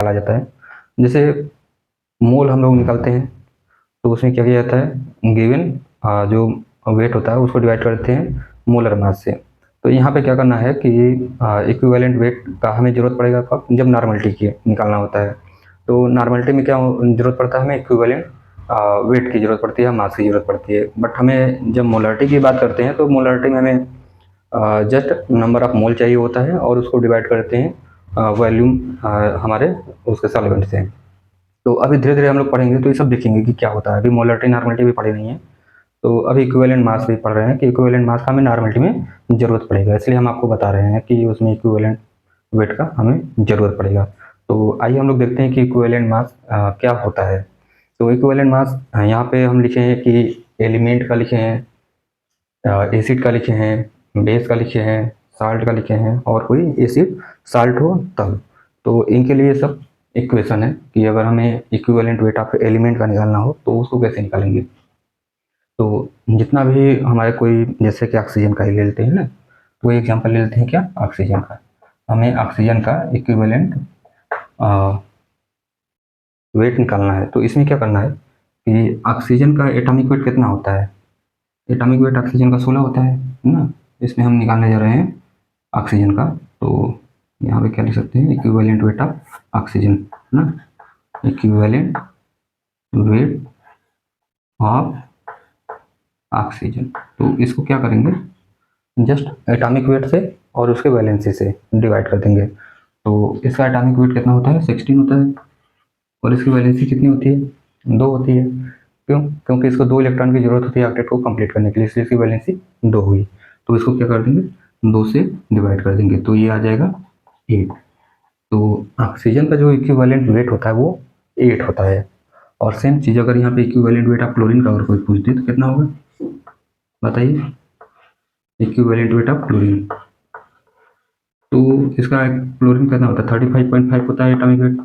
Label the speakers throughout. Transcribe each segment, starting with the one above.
Speaker 1: निकाला जाता है। जैसे मोल हम लोग निकालते हैं तो उसमें क्या किया जाता है, गिवन जो वेट होता है उसको डिवाइड करते हैं मोलर मास से। तो यहाँ पे क्या करना है कि इक्विवेलेंट वेट का हमें ज़रूरत पड़ेगा कब, जब नॉर्मलिटी की निकालना होता है। तो नॉर्मलिटी में क्या ज़रूरत पड़ता है, हमें इक्विवेलेंट वेट की ज़रूरत पड़ती है, मास की ज़रूरत पड़ती है। बट हमें जब मोलरिटी की बात करते हैं तो मोलरिटी में हमें जस्ट नंबर ऑफ मोल चाहिए होता है और उसको डिवाइड करते हैं वॉल्यूम हमारे उसके सॉल्वेंट से। तो अभी धीरे धीरे हम लोग पढ़ेंगे तो ये सब देखेंगे कि क्या होता है। अभी मोलरिटी नॉर्मलिटी भी पढ़ी नहीं है, तो अभी इक्विवेलेंट मास भी पढ़ रहे हैं कि इक्विवेलेंट मास का हमें नॉर्मलिटी में ज़रूरत पड़ेगा, इसलिए हम आपको बता रहे हैं कि उसमें इक्विवेलेंट वेट का हमें ज़रूरत पड़ेगा। तो आइए हम लोग देखते हैं कि इक्विवेलेंट मास क्या होता है। तो इक्विवेलेंट मास यहाँ पे हम लिखे हैं कि एलिमेंट का लिखे हैं, एसिड का लिखे हैं, बेस का लिखे हैं, साल्ट का लिखे हैं, और कोई एसिड साल्ट हो तब। तो इनके लिए सब इक्वेशन है कि अगर हमें इक्विवेलेंट वेट ऑफ एलिमेंट का निकालना हो तो उसको कैसे निकालेंगे। तो जितना भी हमारे कोई, जैसे कि ऑक्सीजन का ही ले लेते हैं ना, तो एग्जांपल ले लेते हैं क्या, ऑक्सीजन का। हमें ऑक्सीजन का इक्विवेलेंट वेट निकालना है। तो इसमें क्या करना है कि ऑक्सीजन का एटॉमिक वेट कितना होता है, एटॉमिक वेट ऑक्सीजन का 16 होता है ना। इसमें हम निकालने जा रहे हैं ऑक्सीजन का। तो यहाँ पे क्या लिख सकते हैं, इक्विवेलेंट वेट ऑफ ऑक्सीजन ना, इक्विवेलेंट वेट ऑफ ऑक्सीजन। तो इसको क्या करेंगे, जस्ट एटॉमिक वेट से और उसके वैलेंसी से डिवाइड कर देंगे। तो इसका एटॉमिक वेट कितना होता है, 16 होता है, और इसकी वैलेंसी कितनी होती है, 2 होती है। क्यों, क्योंकि इसको 2 इलेक्ट्रॉन की जरूरत होती है ऑक्टेट को कंप्लीट करने के लिए, इसलिए इसकी वैलेंसी 2 हुई। तो इसको क्या कर देंगे, 2 से डिवाइड कर देंगे, तो ये आ जाएगा 8। तो ऑक्सीजन का जो इक्विवेलेंट वेट होता है वो 8 होता है। और सेम चीज़ अगर यहाँ पे इक्विवेलेंट वेट ऑफ क्लोरीन का अगर कोई पूछ दे तो कितना होगा, बताइए, इक्विवेलेंट वेट ऑफ क्लोरीन। तो इसका क्लोरीन कितना होता है, 35.5 होता है एटॉमिक वेट,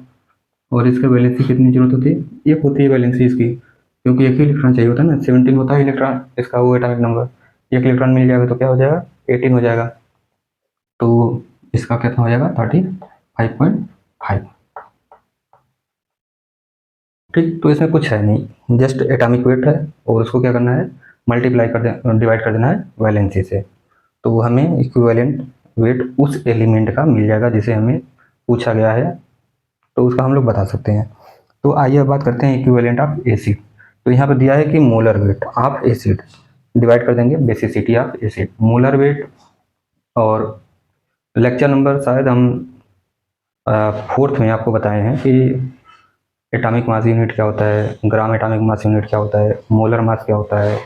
Speaker 1: और इसका वैलेंसी कितनी जरूरत होती है, 1 होती है वैलेंसी इसकी, क्योंकि एक ही इलेक्ट्रॉन चाहिए होता है ना, 17 होता है इलेक्ट्रॉन इसका वो एटॉमिक नंबर। 1 इलेक्ट्रॉन मिल जाएगा तो क्या हो जाएगा, 18 हो जाएगा। तो इसका कितना हो जाएगा, 35.5। ठीक, तो इसमें कुछ है नहीं, जस्ट एटॉमिक वेट है और उसको क्या करना है, मल्टीप्लाई कर दे, डिवाइड कर देना है वैलेंसी से। तो हमें इक्विवेलेंट वेट उस एलिमेंट का मिल जाएगा जिसे हमें पूछा गया है, तो उसका हम लोग बता सकते हैं। तो आइए अब बात करते हैं इक्विवेलेंट ऑफ एसिड। तो यहाँ पर दिया है कि molar weight of acid, divide कर देंगे basicity of acid, molar weight. और लेक्चर नंबर शायद हम 4th में आपको बताए हैं कि एटॉमिक मास यूनिट क्या होता है, ग्राम एटॉमिक मास यूनिट क्या होता है, मोलर मास क्या होता है,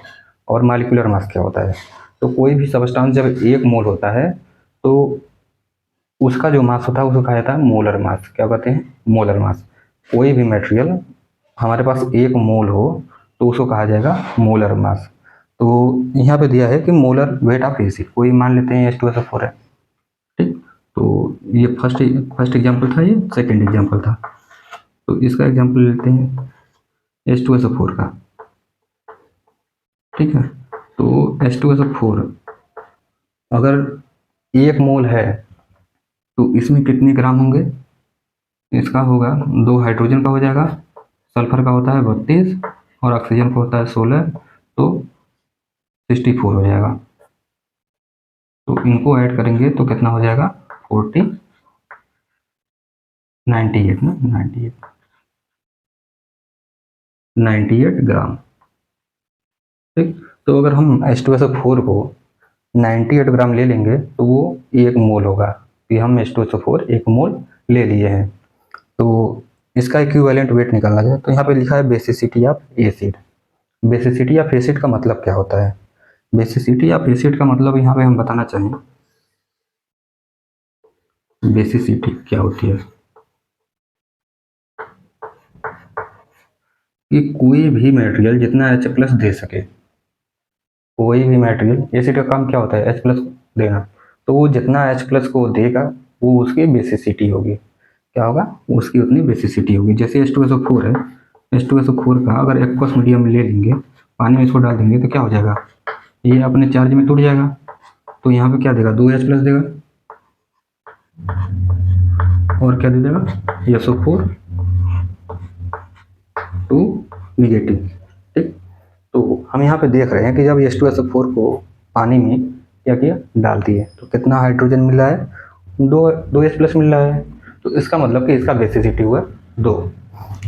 Speaker 1: और मॉलिक्यूलर मास क्या होता है। तो कोई भी सबस्टांस जब 1 मोल होता है तो उसका जो मास होता है उसको कहा जाता है मोलर मास। क्या कहते हैं, मोलर मास। कोई भी मटेरियल हमारे पास 1 मोल हो तो उसको कहा जाएगा मोलर मास। तो यहाँ पे दिया है कि मोलर वेट ऑफ एसिड, कोई मान लेते हैं H2SO4 है, ठीक। तो ये फर्स्ट एग्जाम्पल था, ये सेकेंड एग्जाम्पल था। तो इसका एग्जाम्पल लेते हैं H2SO4 का, ठीक है। तो H2SO4 अगर 1 मोल है तो इसमें कितने ग्राम होंगे, इसका होगा 2 हाइड्रोजन का हो जाएगा, सल्फर का होता है 32, और ऑक्सीजन का होता है 16, तो 64 हो जाएगा। तो इनको ऐड करेंगे तो कितना हो जाएगा, 98 ना, 98 ग्राम, ठीक। तो अगर हम H2SO4 को 98 ग्राम ले लेंगे तो वो 1 मोल होगा, कि हम H2SO4 1 मोल ले लिए हैं। तो इसका इक्विवेलेंट वेट निकालना है। तो यहाँ पे लिखा है basicity of acid. Basicity of acid का मतलब क्या होता है, बेसिसिटी ऑफ एसिड का मतलब यहाँ पे हम बताना चाहें, बेसिसिटी क्या होती है, कि कोई भी मटेरियल जितना H+ दे सके, कोई भी मटेरियल, एसिड का काम क्या होता है, H+ देना, तो वो जितना H+ को देगा वो उसकी बेसिसिटी होगी। क्या होगा, उसकी उतनी बेसिसिटी होगी। जैसे H2SO4 है, H2SO4 का अगर एक्वस मीडियम ले लेंगे, पानी में इसको डाल देंगे तो क्या हो जाएगा, ये अपने चार्ज में टूट जाएगा। तो यहाँ पे क्या देगा, 2H+ देगा, और क्या दे देगा, SO4 टू निगेटिव। ठीक, तो हम यहाँ पे देख रहे हैं कि जब H2SO4 को पानी में क्या किया, डाल दिए, तो कितना हाइड्रोजन मिल रहा है, दो H प्लस मिल रहा है। तो इसका मतलब कि इसका बेसिसिटी हुआ 2।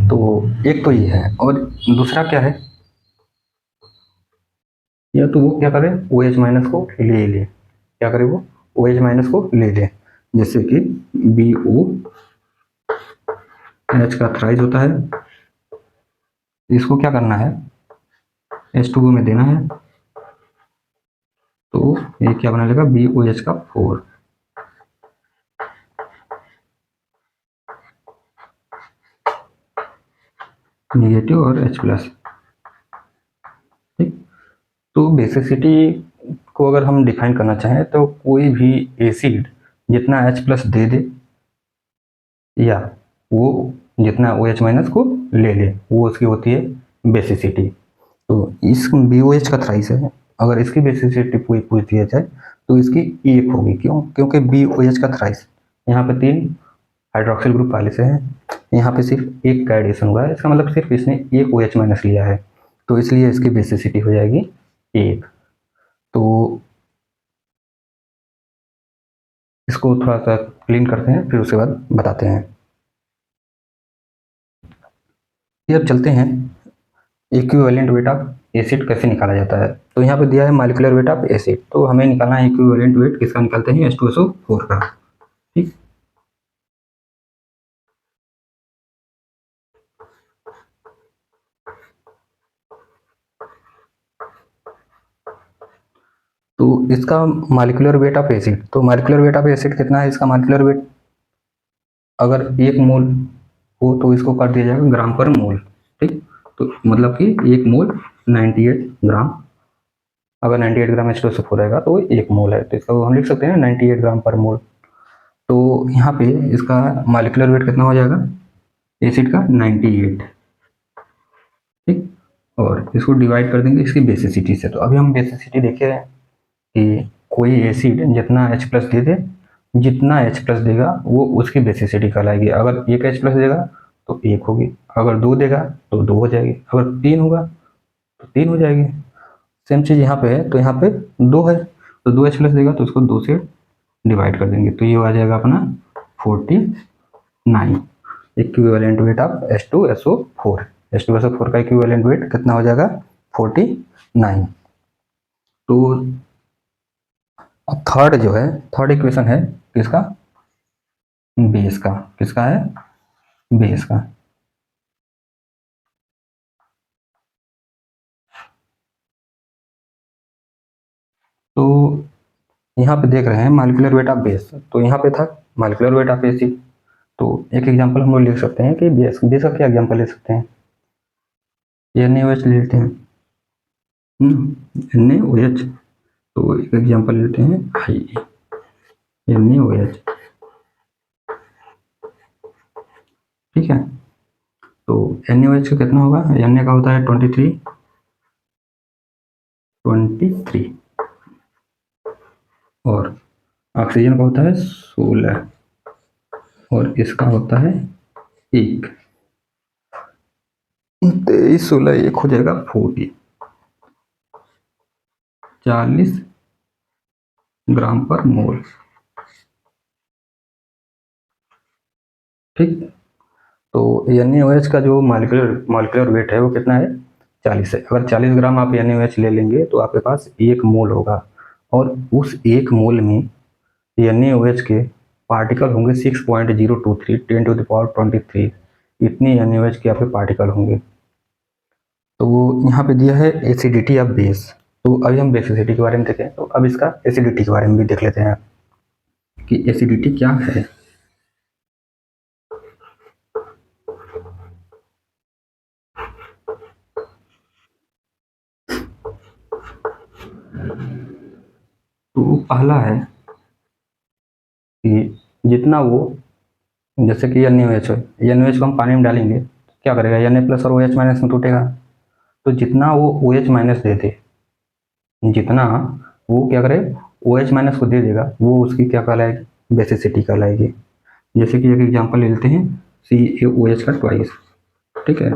Speaker 1: तो एक तो ये है, और दूसरा क्या है, या तो वो क्या करे, OH माइनस को ले ले, क्या करे वो OH माइनस को ले ले, जैसे कि BOH का थ्राइज होता है, इसको क्या करना है, H2O में देना है, तो ये क्या बना लेगा, BOH का 4, निगेटिव और H प्लस। ठीक, तो बेसिसिटी को अगर हम डिफाइन करना चाहें तो कोई भी एसिड जितना H प्लस दे दे या वो जितना OH माइनस को ले ले, वो उसकी होती है बेसिसिटी। तो इस BOH का थ्राइस है, अगर इसकी बेसिसिटी पूछ दिया जाए तो इसकी 1 होगी। क्यों, क्योंकि BOH का थ्राइस, यहाँ पे 3 हाइड्रोक्सिल ग्रुप पहले से है, यहाँ पे सिर्फ एक का एडिशन हुआ है, इसका मतलब सिर्फ इसने एक OH माइनस लिया है, तो इसलिए इसकी बेसिसिटी हो जाएगी 1। तो इसको थोड़ा सा क्लीन करते हैं, फिर उसके बाद बताते हैं। ये अब चलते हैं इक्विवेलेंट वेट ऑफ एसिड कैसे निकाला जाता है। तो यहाँ पे दिया है मॉलिक्यूलर वेट ऑफ एसिड, तो हमें निकालना है इक्विवेलेंट वेट, किसका निकालते हैं, H2SO4 का। ठीक, तो इसका मॉलिक्यूलर वेट ऑफ एसिड, तो मॉलिक्यूलर वेट ऑफ एसिड कितना है, इसका मॉलिक्यूलर वेट अगर 1 मोल हो तो इसको कर दिया जाएगा ग्राम पर मोल। ठीक, तो मतलब कि 1 मोल 98 ग्राम, अगर 98 ग्राम H2SO4 रहेगा तो 1 मोल है, तो इसका हम लिख सकते हैं 98 ग्राम पर मोल। तो यहाँ पे इसका मॉलिक्यूलर वेट कितना हो जाएगा एसिड का, 98। ठीक, और इसको डिवाइड कर देंगे इसकी बेसिसिटी से। तो अभी हम बेसिसिटी देखे हैं कि कोई एसिड जितना H प्लस दे दे, जितना H प्लस देगा वो उसकी बेसिसिटी कहलाएगी। अगर 1 H प्लस देगा तो 1 होगी, अगर 2 देगा तो 2 हो जाएगी, अगर 3 होगा तो 3 हो जाएगी। सेम चीज़ यहाँ पे है, तो यहाँ पे 2 है, तो 2 H प्लस देगा तो उसको 2 से डिवाइड कर देंगे, तो ये आ जाएगा अपना 49 equivalent weight of H2SO4। H2SO4 का इक्विवेलेंट वेट कितना हो जाएगा, 49। तो अब थर्ड जो है, थर्ड इक्वेशन है किसका, बेस का, किसका है, बेस का। तो यहाँ पे देख रहे हैं मॉलिक्यूलर वेट ऑफ बेस, तो यहाँ पे था मॉलिक्यूलर वेट ऑफ एसिड। तो एक एग्जांपल हम लोग लिख सकते हैं कि बेस, बेस का क्या एग्जांपल ले सकते हैं, NaOH ले लेते हैं, NaOH। तो एक एग्जांपल लेते हैं NaOH। ठीक है, तो NaOH का कितना होगा, Na का होता है 23, और ऑक्सीजन का होता है 16, और इसका होता है 1, 23, 16, 1 हो जाएगा 40, 40 ग्राम पर मोल। ठीक, तो NaOH का जो मॉलिक्यूलर वेट है वो कितना है, 40 है। अगर 40 ग्राम आप NaOH ले लेंगे तो आपके पास 1 मोल होगा, और उस 1 मोल में NaOH के पार्टिकल होंगे 6.023 10⁻23, इतनी NaOH के आपके पार्टिकल होंगे। तो यहाँ पे दिया है एसिडिटी ऑफ बेस। तो अभी हम बेसिसिटी के बारे में देखें, तो अब इसका एसिडिटी के बारे में भी देख लेते हैं कि एसिडिटी क्या है। तो पहला है कि जितना वो, जैसे कि NaOH है, NaOH को हम पानी में डालेंगे तो क्या करेगा, Na प्लस और OH माइनस में टूटेगा, तो जितना वो OH माइनस दे दे, जितना वो क्या करे OH माइनस को दे देगा, वो उसकी क्या कहलाएगी, बेसिसिटी कहलाएगी। जैसे कि एक एग्जांपल ले लेते हैं CaOH का ट्वाइस, ठीक है।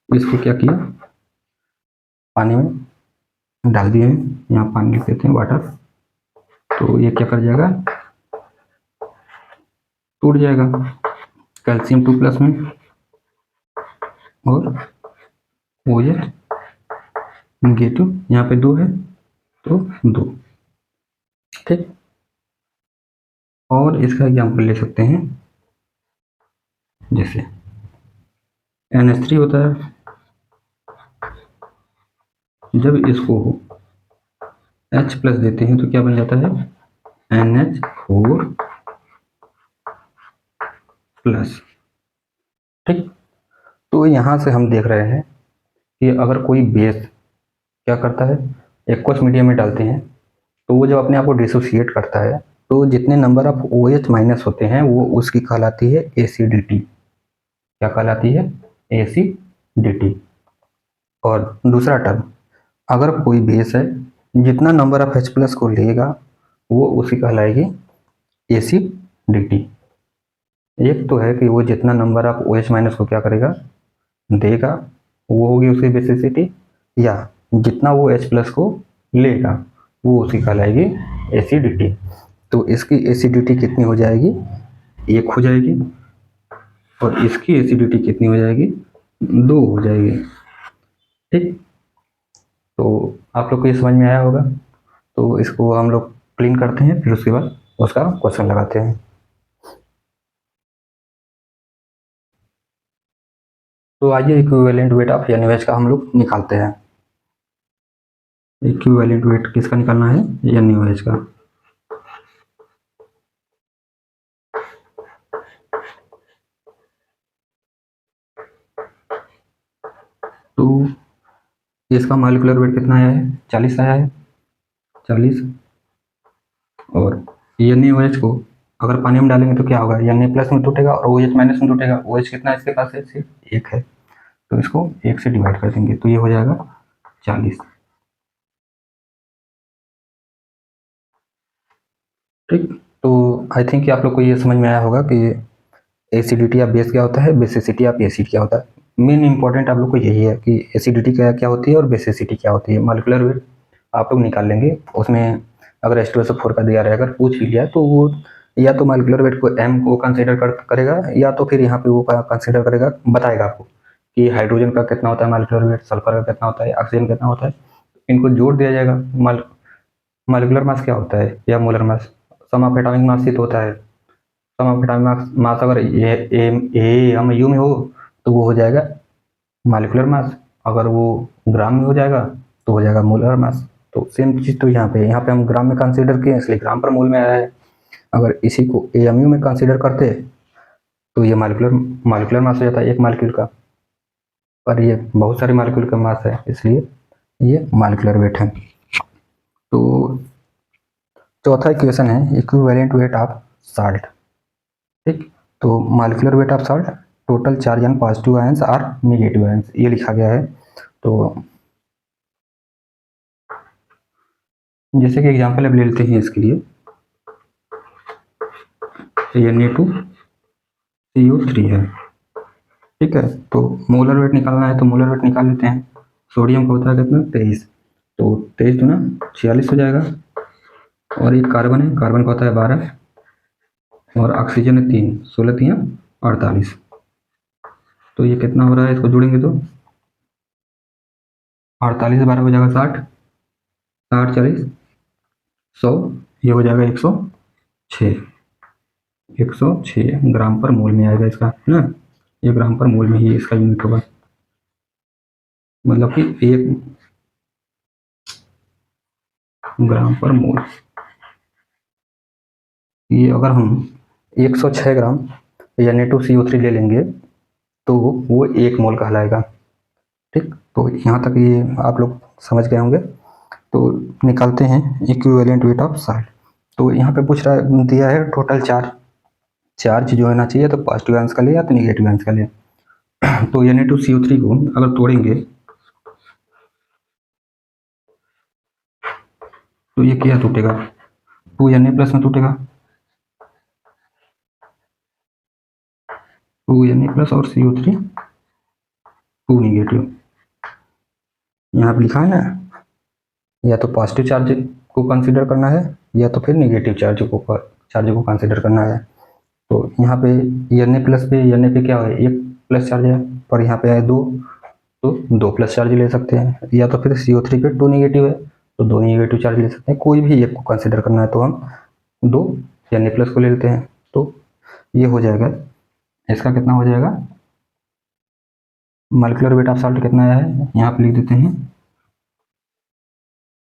Speaker 1: इसको क्या किया, पानी में डाल दिए हैं, यहाँ पानी लिख देते हैं वाटर, तो ये क्या कर जाएगा, टूट जाएगा। कैल्शियम 2 प्लस में और OH नेगेटिव, यहाँ पे 2 है तो 2, ठीक। और इसका एग्जाम्पल ले सकते हैं, जैसे NH3 होता है, जब इसको H प्लस देते हैं तो क्या बन जाता है, NH4 प्लस, ठीक। तो यहाँ से हम देख रहे हैं कि अगर कोई बेस क्या करता है, एक्वस मीडियम में डालते हैं, तो वो जब अपने आप को डिसोसिएट करता है, तो जितने नंबर ऑफ OH माइनस होते हैं वो उसकी कहलाती है एसिडिटी। क्या कहलाती है, एसिडिटी। और दूसरा टर्म, अगर कोई बेस है जितना नंबर ऑफ H प्लस को लेगा वो उसकी कहलाएगी एसिडिटी। एक तो है कि वो जितना नंबर ऑफ OH माइनस को क्या करेगा, देगा, वो होगी उसकी बेसिसिटी, या जितना वो H प्लस को लेगा वो उसकी कहलाएगी एसिडिटी। तो इसकी एसिडिटी कितनी हो जाएगी, 1 हो जाएगी, और इसकी एसिडिटी कितनी हो जाएगी, 2 हो जाएगी, ठीक। तो आप लोग को ये समझ में आया होगा। तो इसको हम लोग क्लीन करते हैं, फिर उसके बाद उसका क्वेश्चन लगाते हैं। तो आइए इक्विवेलेंट वेट ऑफ NaOH का हम लोग निकालते हैं। इक्विवेलेंट वेट किसका निकालना है, NaOH का। तो इसका मॉलिक्यूलर वेट कितना आया है, 40 आया है, 40। और NaOH को अगर पानी में डालेंगे तो क्या होगा, Na प्लस में टूटेगा और OH माइनस में टूटेगा। OH कितना है इसके पास है, सिर्फ 1 है, तो इसको 1 से डिवाइड कर देंगे तो ये हो जाएगा 40, ठीक। तो आई थिंक कि आप लोग को ये समझ में आया होगा कि एसिडिटी ऑफ बेस क्या होता है, बेसिसिटी ऑफ एसिड क्या होता है। मेन इंपॉर्टेंट आप लोग को यही है कि एसिडिटी क्या क्या होती है और बेसिसिटी क्या होती है। मॉलिक्यूलर वेट आप लोग निकाल लेंगे, उसमें अगर H2SO4 का दिया रहेगा, अगर पूछ भी लिया तो वो या तो मॉलिक्यूलर वेट को M को कंसीडर करेगा, या तो फिर यहाँ पे वो कंसीडर करेगा, बताएगा आपको कि हाइड्रोजन का कितना होता है मॉलिक्यूलर वेट, सल्फर का कितना होता है, ऑक्सीजन कितना होता है, इनको जोड़ दिया जाएगा। मॉलिक्यूलर मास क्या होता है या molar mass, sum of atomic mass ही तो होता है। सम ऑफ एटॉमिक मास अगर AMU में हो तो वो हो जाएगा मॉलिक्यूलर मास, अगर वो ग्राम में हो जाएगा तो हो जाएगा मोलर मास। तो सेम चीज़ तो यहाँ पे हम ग्राम में कंसीडर किए इसलिए ग्राम पर मोल में आया है। अगर इसी को AMU में कंसीडर करते तो ये मॉलिक्यूलर मास हो जाता है एक मॉलिक्यूल का, पर ये बहुत सारे मॉलिक्यूल का मास है इसलिए ये मॉलिक्यूलर वेट है। तो चौथा इक्वेशन है इक्विवेलेंट वेट ऑफ साल्ट, ठीक। तो molecular weight of salt, total charge and positive ions और नेगेटिव आयंस, ये लिखा गया है। तो जैसे कि एग्जांपल अब ले लेते हैं इसके लिए, Na2CO3 है, ठीक है। तो मोलर वेट निकालना है तो मोलर वेट निकाल लेते हैं। सोडियम का होता है कितना, 23, तो 23 दूना 46 हो जाएगा। और एक कार्बन है, कार्बन का होता है 12, और ऑक्सीजन है 3, 16 3 48। तो ये कितना हो रहा है, इसको जोड़ेंगे तो 48 12 हो जाएगा 60, 60 40 100, ये हो जाएगा 106, 106 ग्राम पर मोल में आएगा इसका, है ना। ये ग्राम पर मोल में ही इसका यूनिट होगा, मतलब कि 1 ग्राम पर मोल। ये अगर हम 106 ग्राम Na2CO3 ले लेंगे तो वो 1 मोल कहलाएगा, ठीक। तो यहाँ तक ये आप लोग समझ गए होंगे। तो निकालते हैं इक्विवेलेंट वेट ऑफ साल्ट। तो यहाँ पे पूछ रहा दिया है टोटल चार्ज जो होना चाहिए, तो पॉजिटिव आयंस का ले या तो निगेटिव आयंस का ले। तो Na2CO3 को अगर तोड़ेंगे तो ये क्या टूटेगा, 2Na प्लस में टूटेगा, 2Na+ और CO3 2 निगेटिव। यहाँ पे लिखा है ना, या तो पॉजिटिव चार्ज को कंसीडर करना है या तो फिर निगेटिव चार्ज को कंसीडर करना है। तो यहाँ पे Na+ पे Na पे क्या है, 1 प्लस चार्ज है, पर यहाँ पे है 2, तो 2 प्लस चार्ज ले सकते हैं। या तो फिर CO3 पे 2 निगेटिव है तो 2 निगेटिव चार्ज ले सकते हैं। कोई भी एक को कंसीडर करना है तो हम 2 Na+ को ले लेते हैं। तो ये हो जाएगा, इसका कितना हो जाएगा, मॉलिक्यूलर वेट ऑफ साल्ट कितना आया है, यहाँ पे लिख देते हैं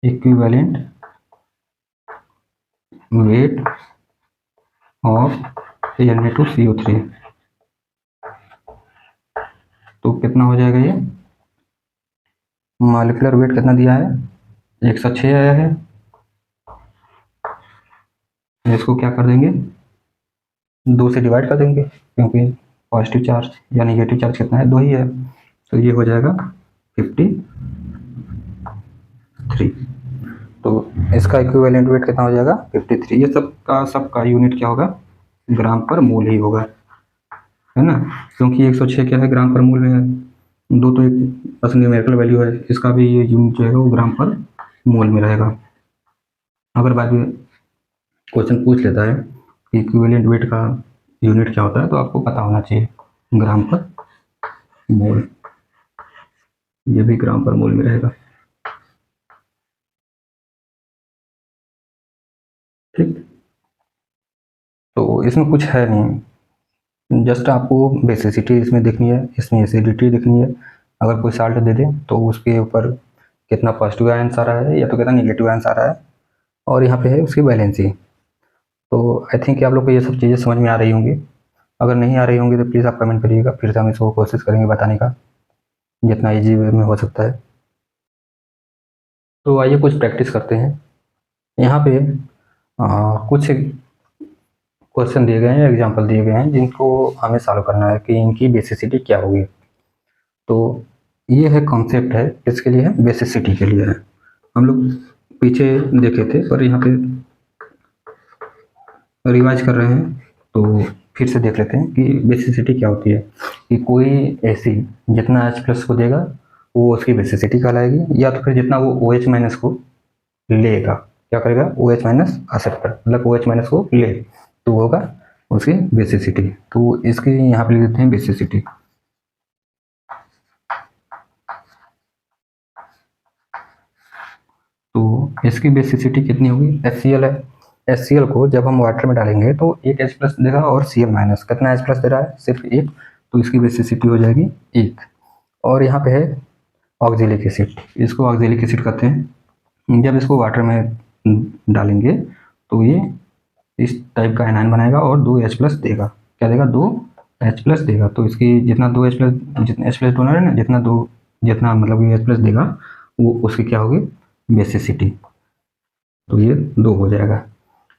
Speaker 1: इक्विवेलेंट वेट ऑफ Na2CO3। तो कितना हो जाएगा, ये मॉलिक्यूलर वेट कितना दिया है, 106 आया है। इसको क्या कर देंगे, 2 से डिवाइड कर देंगे, क्योंकि पॉजिटिव चार्ज या निगेटिव चार्ज कितना है, 2 ही है। तो ये हो जाएगा 53। तो इसका इक्विवेलेंट वेट कितना हो जाएगा, 53। ये सबका यूनिट क्या होगा, ग्राम पर मोल ही होगा, है ना, क्योंकि 106 क्या है, ग्राम पर मोल में है। 2 तो एक बस न्यूमेरिकल वैल्यू है, इसका भी ये यूनिट जो है वो ग्राम पर मोल में रहेगा। अगर बाद में क्वेश्चन पूछ लेता है कि इक्विवेलेंट वेट का यूनिट क्या होता है, तो आपको पता होना चाहिए, ग्राम पर मोल। ये भी ग्राम पर मोल में रहेगा, ठीक। तो इसमें कुछ है नहीं, जस्ट आपको बेसिसिटी इसमें देखनी है, इसमें एसिडिटी देखनी है। अगर कोई साल्ट दे दे तो उसके ऊपर कितना पॉजिटिव आयंस आ रहा है या तो कितना निगेटिव आयंस आ रहा है, और यहाँ पे है उसकी वैलेंसी। तो आई थिंक आप लोग को ये सब चीज़ें समझ में आ रही होंगी। अगर नहीं आ रही होंगी तो प्लीज़ आप कमेंट करिएगा, फिर से हम इसको कोशिश करेंगे बताने का जितना ईजी वे में हो सकता है। तो आइए कुछ प्रैक्टिस करते हैं। यहाँ पे कुछ क्वेश्चन दिए गए हैं, एग्जाम्पल दिए गए हैं, जिनको हमें सॉल्व करना है कि इनकी बेसिसिटी क्या होगी। तो ये है कॉन्सेप्ट है, किसके लिए है, बेसिसिटी के लिए है। हम लोग पीछे देखे थे, पर यहाँ पे रिवाइज कर रहे हैं, तो फिर से देख लेते हैं कि बेसिसिटी क्या होती है। कि कोई एसिड जितना H+ को देगा वो उसकी बेसिसिटी कहलाएगी, या तो फिर जितना वो OH- को लेगा, क्या करेगा, OH- एक्सेप्ट, मतलब OH- को ले, तो होगा उसकी बेसिसिटी। तो इसके यहाँ पे लिख देते हैं बेसिसिटी। तो इसकी बेसिसिटी कितनी होगी, HCl है। HCl को जब हम वाटर में डालेंगे तो एक H+ देगा और Cl-, कितना H+ दे रहा है, सिर्फ एक, तो इसकी बेसिसिटी हो जाएगी 1। और यहाँ पे है ऑक्जेलिक एसिड, इसको ऑक्जेलिक एसिड कहते हैं। जब इसको वाटर में डालेंगे तो ये इस टाइप का एनायन बनाएगा और 2 H+ देगा, क्या देगा, 2 H+ देगा। तो इसकी जितना 2 H+, जितना H+ डोनर है ना, जितना मतलब ये H+ देगा वो उसकी क्या होगी, बेसिसिटी। तो ये 2 हो जाएगा।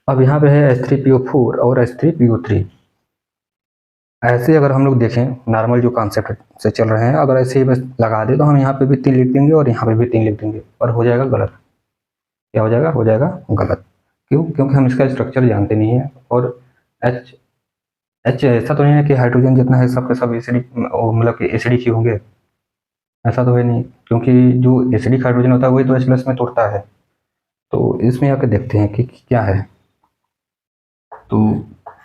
Speaker 1: अब यहाँ पे है H3PO4 और H3PO3। ऐसे अगर हम लोग देखें नॉर्मल जो कॉन्सेप्ट से चल रहे हैं, अगर ऐसे ही बस लगा दे तो हम यहाँ पे भी 3 लिख देंगे और यहाँ पे भी 3 लिख देंगे, और हो जाएगा गलत। क्या हो जाएगा गलत। क्यों, क्योंकि हम इसका स्ट्रक्चर जानते नहीं है। और एच एच ऐसा तो नहीं है कि हाइड्रोजन जितना है सब के सब एसिडिक, मतलब कि एसिडिक ही होंगे, ऐसा तो है नहीं, क्योंकि जो एसिडिक हाइड्रोजन होता है वही तो H+ में तोड़ता है। तो इसमें आके देखते हैं कि क्या है। तो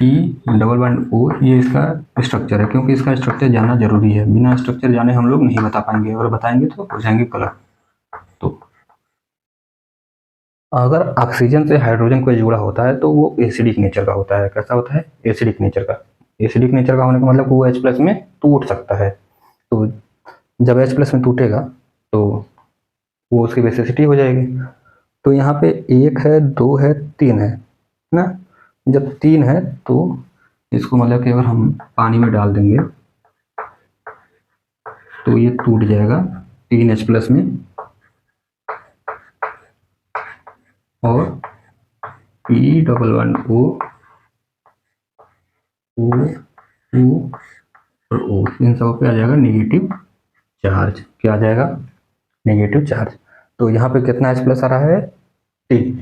Speaker 1: T⋯O ये इसका स्ट्रक्चर है, क्योंकि इसका स्ट्रक्चर जानना जरूरी है, बिना स्ट्रक्चर जाने हम लोग नहीं बता पाएंगे, अगर बताएंगे तो हो जाएंगे गलत। तो अगर ऑक्सीजन से हाइड्रोजन कोई जुड़ा होता है तो वो एसिडिक नेचर का होता है। कैसा होता है, एसिडिक नेचर का। एसिडिक नेचर का होने का मतलब वो H+ में टूट सकता है। तो जब H+ में टूटेगा तो वो उसकी बेसिसिटी हो जाएगी। तो यहाँ पे 1 है, 2 है, 3 है ना। जब 3 है तो इसको मतलब कि अगर हम पानी में डाल देंगे तो ये टूट जाएगा 3 H+ में, और P⋯O O O और O इन सब पे आ जाएगा नेगेटिव चार्ज। क्या आ जाएगा, नेगेटिव चार्ज। तो यहाँ पे कितना H+ आ रहा है, 3,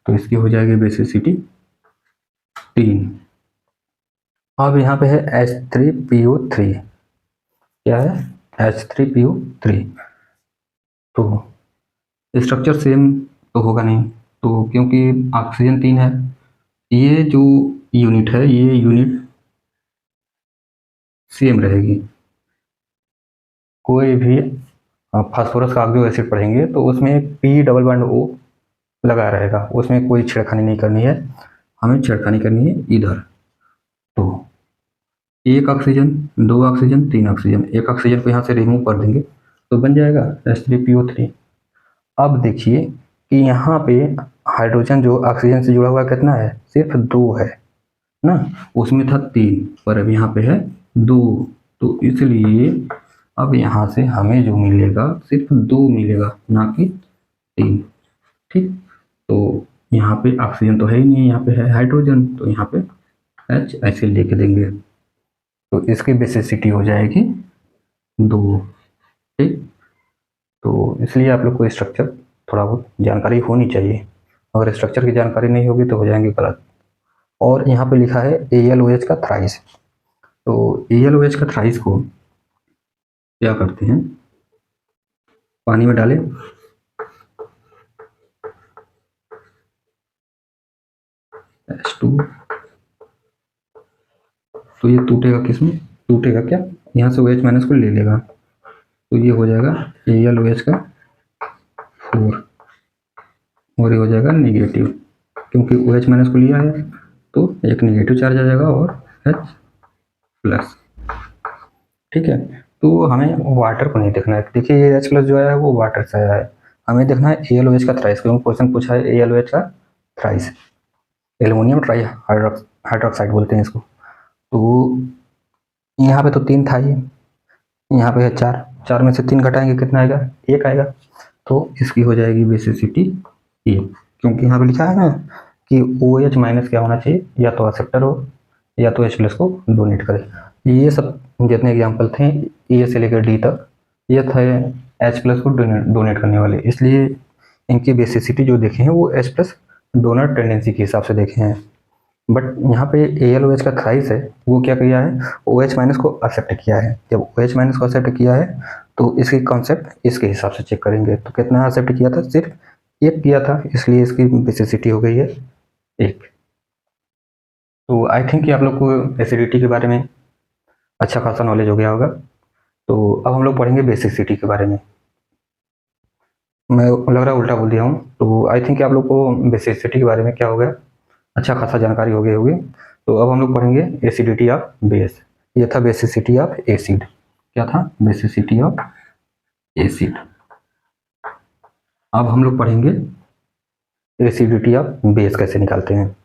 Speaker 1: तो इसकी हो जाएगी बेसिसिटी 3। अब यहाँ पे है H3PO3, क्या है H3PO3। तो स्ट्रक्चर सेम तो होगा नहीं, तो क्योंकि ऑक्सीजन 3 है, ये जो यूनिट है ये यूनिट सेम रहेगी। कोई भी फास्फोरस का आप जो एसिड पढ़ेंगे तो उसमें P डबल बॉन्ड O लगा रहेगा, उसमें कोई छेड़खानी नहीं करनी है, हमें छेड़खानी करनी है इधर। तो एक ऑक्सीजन, दो ऑक्सीजन, तीन ऑक्सीजन, एक ऑक्सीजन को यहाँ से रिमूव कर देंगे तो बन जाएगा H3PO3। अब देखिए कि यहाँ पे हाइड्रोजन जो ऑक्सीजन से जुड़ा हुआ कितना है, सिर्फ 2 है ना, उसमें था 3 पर अब यहाँ पे है 2, तो इसलिए अब यहाँ से हमें जो मिलेगा सिर्फ 2 मिलेगा, ना कि 3। ठीक, तो यहाँ पे ऑक्सीजन तो है ही नहीं, यहाँ पे है हाइड्रोजन, तो यहाँ पे H ऐसे लिख देंगे, तो इसकी बेसिसिटी हो जाएगी 2। ठीक, तो इसलिए आप लोग को स्ट्रक्चर थोड़ा बहुत जानकारी होनी चाहिए, अगर स्ट्रक्चर की जानकारी नहीं होगी तो हो जाएंगे गलत। और यहाँ पे लिखा है AlOH का थ्राइस, तो AlOH का थ्राइस को क्या करते हैं, पानी में डालें, H2, तो ये टूटेगा, किसमें टूटेगा, क्या यहाँ से OH माइनस को ले लेगा, तो ये हो जाएगा AlOH का 4 और ये हो जाएगा नेगेटिव, क्योंकि OH माइनस को लिया है तो एक नेगेटिव चार्ज आ जाएगा और H प्लस। ठीक है, तो हमें वाटर को नहीं देखना है, देखिए ये H प्लस जो आया है वो वाटर से आया है, हमें देखना है AlOH का थ्राइस, क्योंकि क्वेश्चन पूछा है AlOH का थ्राइस, एल्युमिनियम ट्राई हाइड्रोक्साइड बोलते हैं इसको। तो यहाँ पे तो 3 था ही, यहाँ पे है 4, 4 में से 3 घटाएंगे कितना आएगा, 1 आएगा, तो इसकी हो जाएगी बेसिसिटी 1, क्योंकि यहाँ पे लिखा है ना कि OH माइनस क्या होना चाहिए, या तो एक्सेप्टर हो या तो H प्लस को डोनेट करे। ये सब जितने एग्जाम्पल थे ए से लेकर डी तक ये थे H प्लस को डोनेट करने वाले, इसलिए इनकी बेसिसिटी जो देखे हैं वो H प्लस डोनर टेंडेंसी के हिसाब से देखे हैं। बट यहाँ पे AlOH का थ्राइस है, वो क्या किया है, OH माइनस को एक्सेप्ट किया है, जब OH माइनस को एक्सेप्ट किया है तो इसकी कॉन्सेप्ट इसके हिसाब से चेक करेंगे, तो कितना एक्सेप्ट किया था, सिर्फ 1 किया था, इसलिए इसकी बेसिसिटी हो गई है 1। तो आई थिंक कि आप लोग को एसिडिटी के बारे में अच्छा खासा नॉलेज हो गया होगा। तो अब हम लोग पढ़ेंगे बेसिसिटी के बारे में, मैं लग रहा है उल्टा बोल दिया हूँ, तो आई थिंक कि आप लोग को बेसिसिटी के बारे में क्या हो गया, अच्छा खासा जानकारी हो गई होगी। तो अब हम लोग पढ़ेंगे एसिडिटी ऑफ बेस, ये था बेसिसिटी ऑफ एसिड, क्या था बेसिसिटी ऑफ एसिड। अब हम लोग पढ़ेंगे एसिडिटी ऑफ बेस कैसे निकालते हैं।